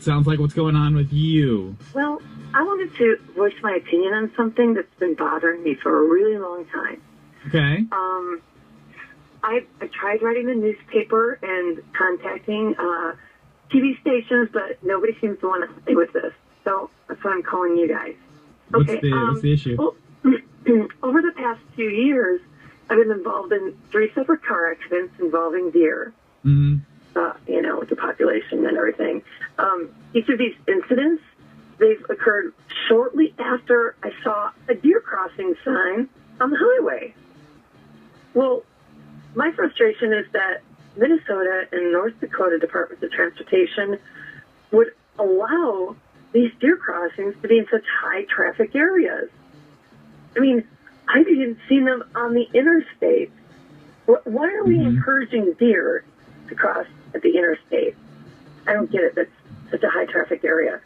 right, sounds like what's going on with you. Well, I wanted to voice my opinion on something that's been bothering me for a really long time. Okay. I tried writing the newspaper and contacting TV stations, but nobody seems to want to help me with this. So that's why I'm calling you guys. What's the issue? Well, over the past few years, I've been involved in 3 separate car accidents involving deer. Mm-hmm. With the population and everything. Each of these incidents, they've occurred shortly after I saw a deer crossing sign on the highway. Well, my frustration is that Minnesota and North Dakota Departments of Transportation would allow these deer crossings to be in such high traffic areas. I mean, I've even seen them on the interstate. Why are we encouraging deer to cross at the interstate? I don't get it. That's such a high traffic area.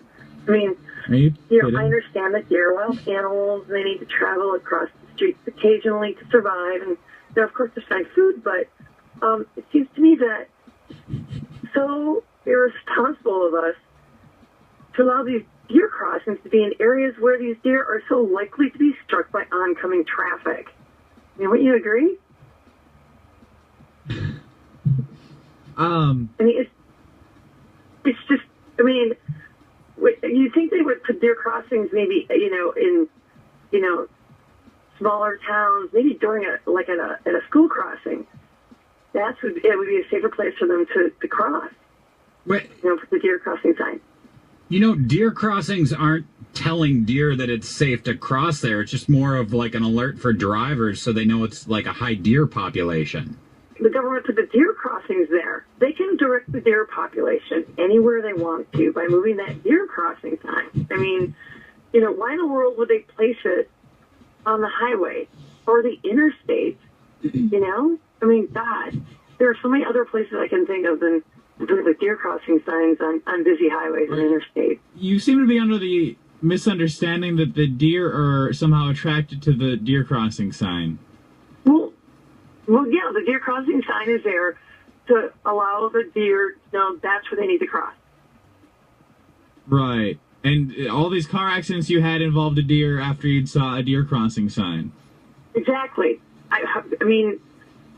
I mean, I understand that deer are wild animals. They need to travel across the streets occasionally to survive, and they're of course to find food. But it seems to me that so irresponsible of us to allow these deer crossings to be in areas where these deer are so likely to be struck by oncoming traffic. I mean, wouldn't you agree? I mean, it's just, I mean, you think they would put deer crossings maybe, in, smaller towns, maybe during at a school crossing. It would be a safer place for them to cross. Wait. Put the deer crossing sign. Deer crossings aren't telling deer that it's safe to cross there. It's just more of like an alert for drivers so they know it's like a high deer population. The government put the deer crossings there. They can direct the deer population anywhere they want to by moving that deer crossing sign. I mean, why in the world would they place it on the highway or the interstate? I mean, God, there are so many other places I can think of than putting the deer crossing signs on busy highways and interstate. You seem to be under the misunderstanding that the deer are somehow attracted to the deer crossing sign. Well, yeah, the deer crossing sign is there to allow the deer to know that's where they need to cross. Right. And all these car accidents you had involved a deer after you saw a deer crossing sign. Exactly. I mean,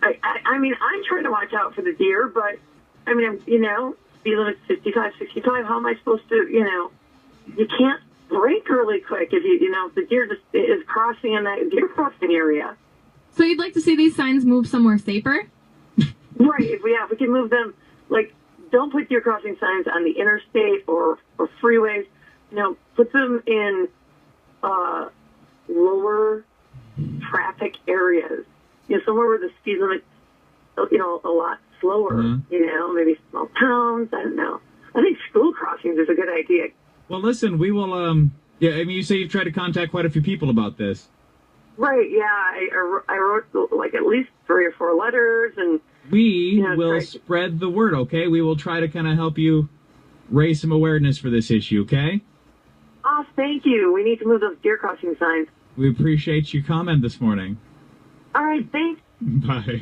I'm trying to watch out for the deer, but, I mean, speed limit's 55, 65. How am I supposed to, you can't brake really quick if if the deer just is crossing in that deer crossing area. So you'd like to see these signs move somewhere safer? Right. If we can move them, don't put deer crossing signs on the interstate or freeways. Put them in lower traffic areas. Somewhere where the speed limit's, a lot slower. Mm-hmm. Maybe small towns. I don't know. I think school crossings is a good idea. Well, listen, we will. You say you've tried to contact quite a few people about this. Right, yeah. I wrote at least 3 or 4 letters, and we will spread the word, okay? We will try to kind of help you raise some awareness for this issue, okay? Oh, thank you. We need to move those deer crossing signs. We appreciate your comment this morning. All right, thanks. Bye.